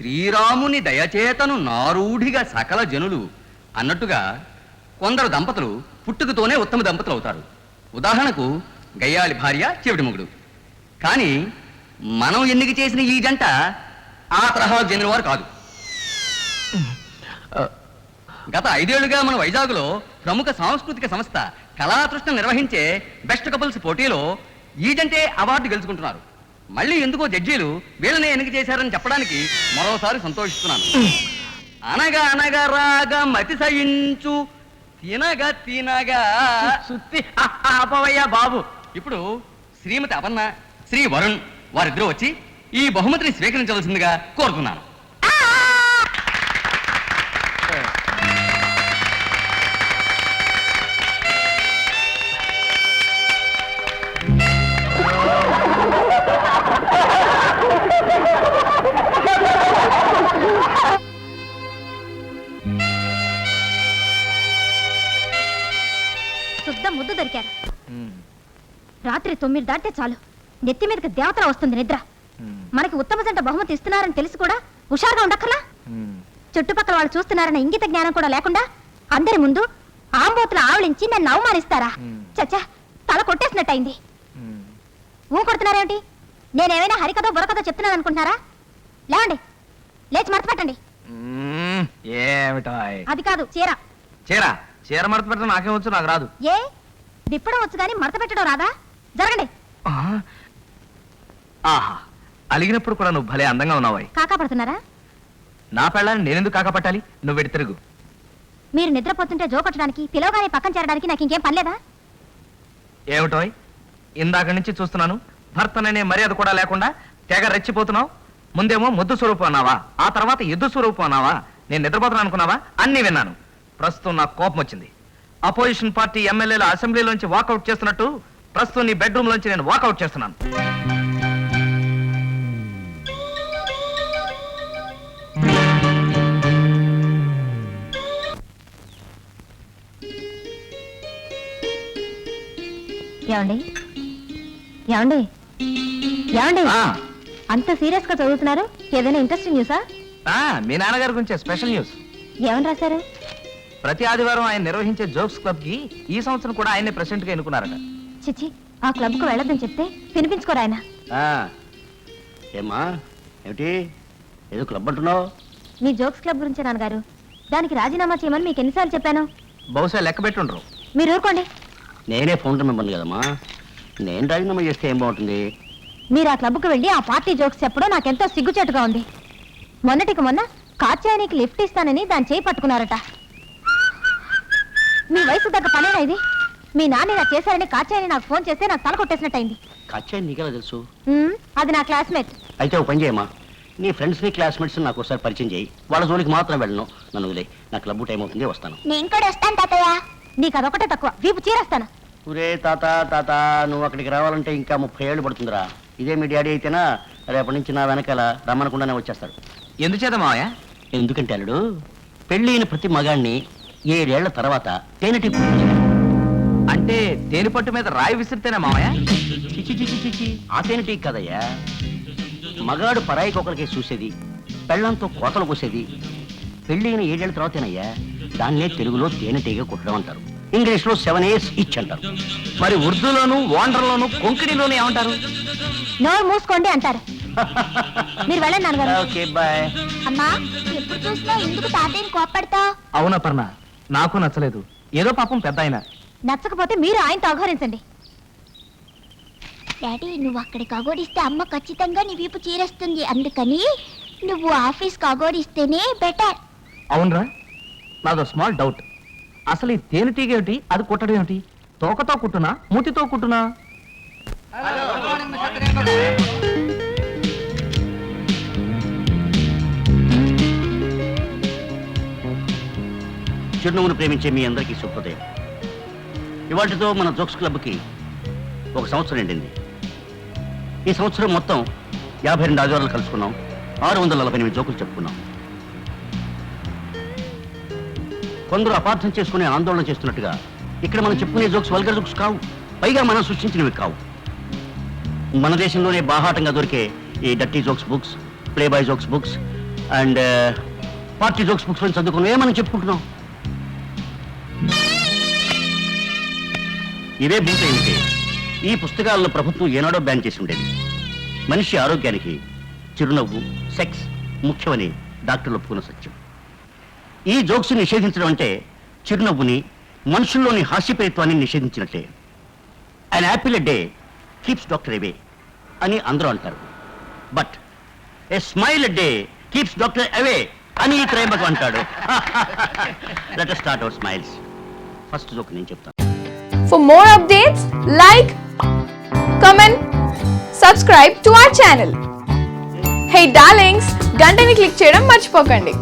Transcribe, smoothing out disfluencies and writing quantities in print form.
శ్రీరాముని దయచేతను నారూఢిగా సకల జనులు అన్నట్టుగా కొందరు దంపతులు పుట్టుకతోనే ఉత్తమ దంపతులు అవుతారు. ఉదాహరణకు గయ్యాళి భార్య చెవిటి మొగుడు. కానీ మనం ఎన్నిక చేసిన ఈ జంట ఆ తరహాకు చెందినవారు కాదు. గత 5 ఏళ్లుగా మన వైజాగ్లో ప్రముఖ సాంస్కృతిక సంస్థ కళాతృష్ణ నిర్వహించే బెస్ట్ కపుల్స్ పోటీలో ఈ జంటే అవార్డు గెలుచుకుంటున్నారు. మళ్ళీ ఎందుకో జడ్జీలు వీళ్ళనే ఎన్నిక చేశారని చెప్పడానికి మరోసారి సంతోషిస్తున్నాను. అనగా అనగా రాగా మతి సయించు తినగా తినగా అపవయ్యా బాబు. ఇప్పుడు శ్రీమతి అపర్ణ, శ్రీ వరుణ్ వారిద్దరూ వచ్చి ఈ బహుమతిని స్వీకరించవలసిందిగా కోరుతున్నాను. శుద్ధ ముద్దు దొరికారు. రాత్రి 9 దాటితే చాలు నెత్తి మీదకి దేవతల వస్తుంది నిద్ర. మనకి ఉత్తమ జంట బహుమతి ఇస్తున్నారని తెలిసి కూడా హుషారుగా ఉండక్కర్లా? చుట్టుపక్కల వాళ్ళు చూస్తున్నారన్న ఇంగిత జ్ఞానం కూడా లేకుండా అందరి ముందు ఆంబోతులు ఆవలించి నన్ను అవమానిస్తారా? చచ్చా, తల కొట్టేసినట్టయింది. ఊ కొడుతున్నారేమిటి? నేనేమైనా హరికథో బుర్రకథో చెప్తున్నాను అనుకుంటున్నారా? లేవండి, లేచి మడత పెట్టండి. అది కాదు, చీర. చీర చీర మడత పెట్టడం నాకేం వచ్చు, నాకు రాదు. ఏ విప్పడం వచ్చు కానీ మడత పెట్టడం రాదా? జరగండి. ఆహా, అలిగినప్పుడు కూడా నువ్వు భలే అందంగా ఉన్నావాయి. కాకా పడుతున్నారా? నా పెళ్ళాన్ని నేనెందుకు కాకా పట్టాలి? నువ్వు వెడి తిరుగు. మీరు నిద్రపోతుంటే జోకొట్టడానికి, పిలవగానే పక్కన చేరడానికి నాకు ఇంకేం పనిలేదా? ఏమిటోయ్, ఇందాక నుంచి చూస్తున్నాను భర్తననే మర్యాద కూడా లేకుండా తెగ రెచ్చిపోతున్నావు. ముందేమో ముద్దు స్వరూపం అన్నావా, ఆ తర్వాత ఎద్దు స్వరూపం అన్నావా. నేను నిద్రపోతున్నాను అనుకున్నావా? అన్నీ విన్నాను. ప్రస్తుతం నాకు కోపం వచ్చింది. అపోజిషన్ పార్టీ ఎమ్మెల్యేల అసెంబ్లీలోంచి వాకౌట్ చేస్తున్నట్టు ప్రస్తుతం నీ బెడ్రూమ్ లోంచి నేను వాకౌట్ చేస్తున్నాను. ఏమండి ఏమండి ఏమండి, అంత సీరియస్ గా చదువుతున్నారు? ఏదైనా ఇంట్రెస్టింగ్ న్యూసా? మీ నాన్నగారి గురించి స్పెషల్ న్యూస్. ఏమని రాశారు? ప్రతి ఆదివారం ఆయన నిర్వహించే జోక్స్ క్లబ్ కి ఈ సంవత్సరం కూడా ఆయనే ప్రెసిడెంట్ గా ఎన్నుకున్నారట. చిచ్చి, ఆ క్లబ్ కు వెళ్ళొద్దని చెప్తే వినిపించుకోరు ఆయన. ఏమా ఏమిటి ఏదో క్లబ్ అంటున్నావు? మీ జోక్స్ క్లబ్ గురించి నాన్నగారు. దానికి రాజీనామా చేయమని మీకు ఎన్నిసార్లు చెప్పాను? బహుశా లెక్క పెట్టుండ్రు. మీరు ఊరుకోండి. నేనే ఫౌండర్ మెంబర్ని కదమ్మా, నేను రాజీనామా చేస్తే ఏం బాగుంటుంది? మీరు ఆ క్లబ్కు వెళ్ళి ఆ పార్టీ జోక్స్ చెప్పడం నాకెంతో సిగ్గుచేటుగా ఉంది. మొన్నటికి మొన్న కాత్యాయనికి లిఫ్ట్ ఇస్తానని దాన్ని చేయి పట్టుకున్నారట. మీ వయసు తగ్గ పనేనా ఇది? మీ నాన్న ఇలా చేశారని కాత్యాయని నాకు ఫోన్ చేస్తే నాకు తల కొట్టేసినట్టయింది. కాత్యాయని నీకెలా తెలుసు? అది నా క్లాస్మేట్. అయితే ఒక పని చేయమ్మా, నీ ఫ్రెండ్స్ ని క్లాస్మేట్స్ నాకు ఒకసారి పరిచయం చేయి. వాళ్ళ జోలికి మాత్రం వెళ్ళను. నన్ను వదిలే, నా క్లబ్ టైం అవుతుంది, వస్తాను. నేను కూడా వస్తాను తాతయ్య. నీకు అదొకటే తక్కువ, వీపు చీరేస్తాను. ఊరే తాత తాత, నువ్వు అక్కడికి రావాలంటే ఇంకా 30 ఏళ్ళు పడుతుందిరా. ఇదే మీ డాడీ అయితేనా రేపటి నుంచి నా వెనకాల రమ్మనకుండానే వచ్చేస్తాడు. ఎందుచేత మావయ్య? ఎందుకంటే అల్లుడు, పెళ్ళైన ప్రతి మగాడిని 7 ఏళ్ల తర్వాత తేనెటీగ అంటే తేనె పట్టు మీద రాయి విసిరితేనే మావయ్య? ఆ తేనెటీగ కదయ్యా, మగాడు పరాయికి ఒకరికే చూసేది, పెళ్ళంతో కోతలు కోసేది పెళ్ళైన 7 ఏళ్ల తర్వాతేనయ్యా. దాన్నే తెలుగులో తేనెటీగ కుట్టడం అంటారు, ఇంగ్లీష్ లో 7 years ఇచ్ అంటారు. మరి ఉర్దూలోను, వాండర్లోను, కొంకణిలోను ఏమంటారు? నోరు మూసుకోండి అంటారు. మీరు వెళ్ళండి నాన్నగారు. Okay bye. అమ్మా, ఎప్పుడు చూసినా ఎందుకు తాతయ్యని కోప్పడతావు? అవునా పర్ణ, నాకు నచ్చలేదు. ఏదో పాపం పెద్ద ఆయన. నచ్చకపోతే మీరు ఆయనతో అఘోరించండి. డాడీ, నువ్వు అక్కడికి అగోడిస్తే అమ్మ ఖచ్చితంగా నీ వీపు చీరేస్తుంది. అందుకని నువ్వు ఆఫీస్కి అగోడిస్తేనే బెటర్. అవునరా, నాదో స్మాల్ డౌట్. అసలు ఈ తేనెటీగ ఏమిటి, అది కుట్టడం ఏమిటి? తోకతో కుట్టునా, మూతితో కుట్టునా? చిరునవ్వును ప్రేమించే మీ అందరికీ శుభోదయం. ఇవాటితో మన జోక్స్ క్లబ్కి 1 సంవత్సరం నిండింది. ఈ సంవత్సరం మొత్తం 52 ఆదివారాలు కలుసుకున్నాం, 648 జోకులు చెప్పుకున్నాం. కొందరు అపార్థం చేసుకునే ఆందోళన చేస్తున్నట్టుగా ఇక్కడ మనం చెప్పుకునే జోక్స్ వల్గర్ జోక్స్ కావు, పైగా మనం సృష్టించినవి కావు. మన దేశంలోనే బాహాటంగా దొరికే ఈ dirty jokes books, Playboy jokes books, and party jokes books చదువుకున్నావే మనం చెప్పుకుంటున్నాం. ఇవే బూట్ అయితే ఈ పుస్తకాలను ప్రభుత్వం ఏనాడో బ్యాన్ చేసి ఉండేది. మనిషి ఆరోగ్యానికి చిరునవ్వు, సెక్స్ ముఖ్యమని డాక్టర్లు ఒప్పుకున్న సత్యం. ఈ జోక్స్ నిషేధించడం అంటే చిరునవ్వుని, మనుషుల్లోని హాస్యప్రయత్వాన్ని నిషేధించినట్లే. And apple a day keeps doctor away అని అందరూ అంటారు. But a smile a day keeps doctor away అని త్రయంబకం అంటాడు. Let us start our smiles. First joke నేను చెప్తాను. For more updates, like, comment, subscribe to our channel. Hey darlings, గంటని click చేయడం మర్చిపోకండి.